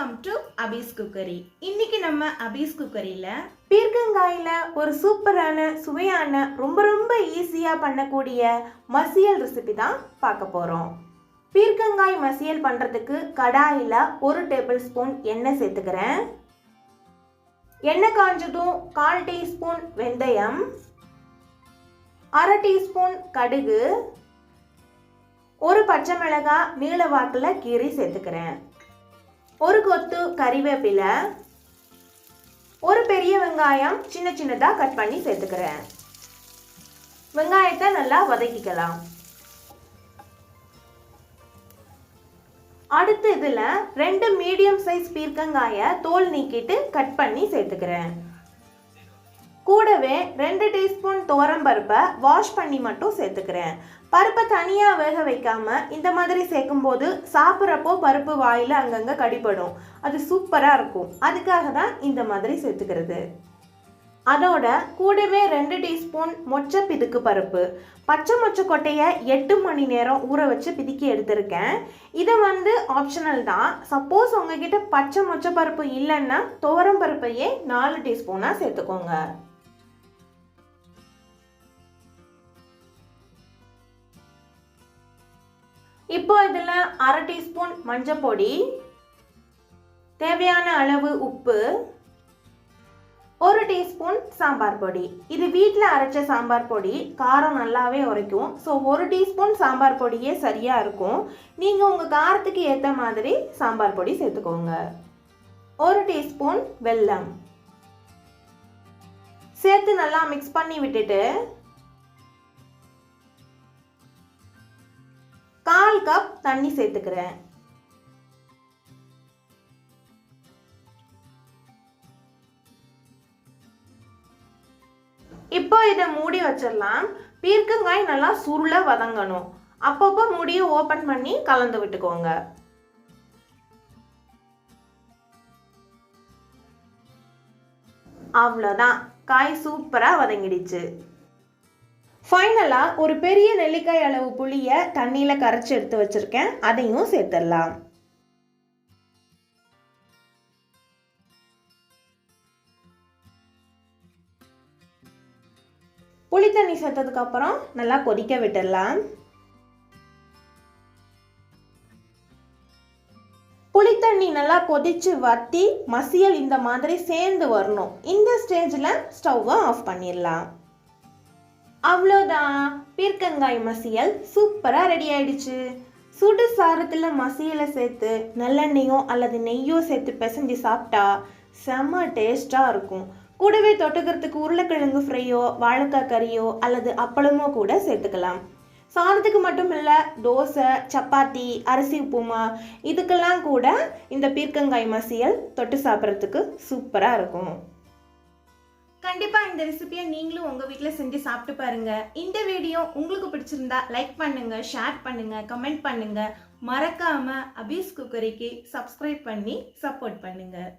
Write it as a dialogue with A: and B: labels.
A: Welcome to Hafiz cookery. இன்னைக்கு நம்ம அபீஸ் குக்கரியில பீர்க்கங்காயில ஒரு சூப்பரான சுவையான ரொம்ப ஈஸியா பண்ணக்கூடிய மசியல் ரெசிபி தான் பார்க்க போறோம். பீர்க்கங்காய் மசியல் பண்றதுக்கு கடாயில 1 டேபிள் ஸ்பூன் எண்ணெய் சேர்த்துக்கிறேன். எண்ணெய் காஞ்சதும் 1/4 டீஸ்பூன் வெந்தயம், 1/2 டீஸ்பூன் கடுகு, ஒரு பச்சை மிளகாய் நீல வாக்கில் கீரி சேர்த்துக்கிறேன். ஒரு கொத்து கறிவேப்பிலை, ஒரு பெரிய வெங்காயம் சின்னதாக கட் பண்ணி சேர்த்துக்கிறேன். வெங்காயத்தை நல்லா வதக்கிக்கலாம். அடுத்து இதில் 2 மீடியம் சைஸ் பீர்க்கங்காயை தோல் நீக்கிட்டு கட் பண்ணி சேர்த்துக்கிறேன். கூடவே 2 டீஸ்பூன் துவரம்பருப்பை வாஷ் பண்ணி மட்டும் சேர்த்துக்கிறேன். பருப்பை தனியாக வேக வைக்காம இந்த மாதிரி சேர்க்கும்போது சாப்பிட்றப்போ பருப்பு வாயில் அங்கங்கே கடிப்படும். அது சூப்பராக இருக்கும். அதுக்காக தான் இந்த மாதிரி சேர்த்துக்கிறது. அதோட கூடவே 2 டீஸ்பூன் மொச்சை பிதுக்கு பருப்பு, பச்சை மொச்சை கொட்டையை 8 மணி நேரம் ஊற வச்சு பிதுக்கி எடுத்திருக்கேன். இதை ஆப்ஷனல் தான். சப்போஸ் உங்ககிட்ட பச்சை மொச்சை பருப்பு இல்லைன்னா துவரம் பருப்பையே 4 டீஸ்பூனாக சேர்த்துக்கோங்க. இப்போ இதில் 1/2 டீஸ்பூன் மஞ்சள் பொடி, தேவையான அளவு உப்பு, 1 டீஸ்பூன் சாம்பார் பொடி. இது வீட்டில் அரைச்ச சாம்பார் பொடி, காரம் நல்லாவே உரைக்கும். ஸோ 1 டீஸ்பூன் சாம்பார் பொடியே சரியாக இருக்கும். நீங்கள் உங்கள் காரத்துக்கு ஏற்ற மாதிரி சாம்பார் பொடி சேர்த்துக்கோங்க. 1 டீஸ்பூன் வெல்லம் சேர்த்து நல்லா மிக்ஸ் பண்ணி விட்டுட்டு 1/4 கப் தண்ணி சேர்த்துக்கிறேன். இப்போ இதை மூடி வச்சிடலாம். பீர்க்கங்காய் நல்லா சுருள வதங்கணும். அப்பப்போ மூடியை ஓபன் பண்ணி கலந்து விட்டுக்கோங்க. அவ்வளோதான், காய் சூப்பராக வதங்கிடுச்சு. ஃபைனலாக ஒரு பெரிய நெல்லிக்காய் அளவு புளியை தண்ணியில் கரைச்சி எடுத்து வச்சுருக்கேன். அதையும் சேர்த்துடலாம். புளி தண்ணி சேர்த்ததுக்கப்புறம் நல்லா கொதிக்க விட்டுடலாம். புளித்தண்ணி நல்லா கொதிச்சு வத்தி மசியல் இந்த மாதிரி சேர்ந்து வரணும். இந்த ஸ்டேஜில் ஸ்டவ்வை ஆஃப் பண்ணிடலாம். அவ்வளோதான், பீர்க்கங்காய் மசியல் சூப்பராக ரெடி ஆயிடுச்சு. சுடு சாரத்தில் மசியலை சேர்த்து நல்லெண்ணெயோ அல்லது நெய்யோ சேர்த்து பிசைஞ்சு சாப்பிட்டா செம்ம டேஸ்ட்டாக இருக்கும். கூடவே தொட்டுக்கிறதுக்கு உருளைக்கிழங்கு ஃப்ரையோ வாழைக்காய் கறியோ அல்லது அப்பளமோ கூட சேர்த்துக்கலாம். சாதத்துக்கு மட்டும் இல்லை, தோசை, சப்பாத்தி, அரிசி உப்புமா இதுக்கெல்லாம் கூட இந்த பீர்க்கங்காய் மசியல் தொட்டு சாப்பிட்றதுக்கு சூப்பராக இருக்கும். கண்டிப்பாக இந்த ரெசிபியை நீங்களும் உங்கள் வீட்டில் செஞ்சு சாப்பிட்டு பாருங்கள். இந்த வீடியோ உங்களுக்கு பிடிச்சிருந்தா லைக் பண்ணுங்கள், ஷேர் பண்ணுங்கள், கமெண்ட் பண்ணுங்கள். மறக்காமல் அபீஸ் குக்கரிக்கு சப்ஸ்கிரைப் பண்ணி சப்போர்ட் பண்ணுங்கள்.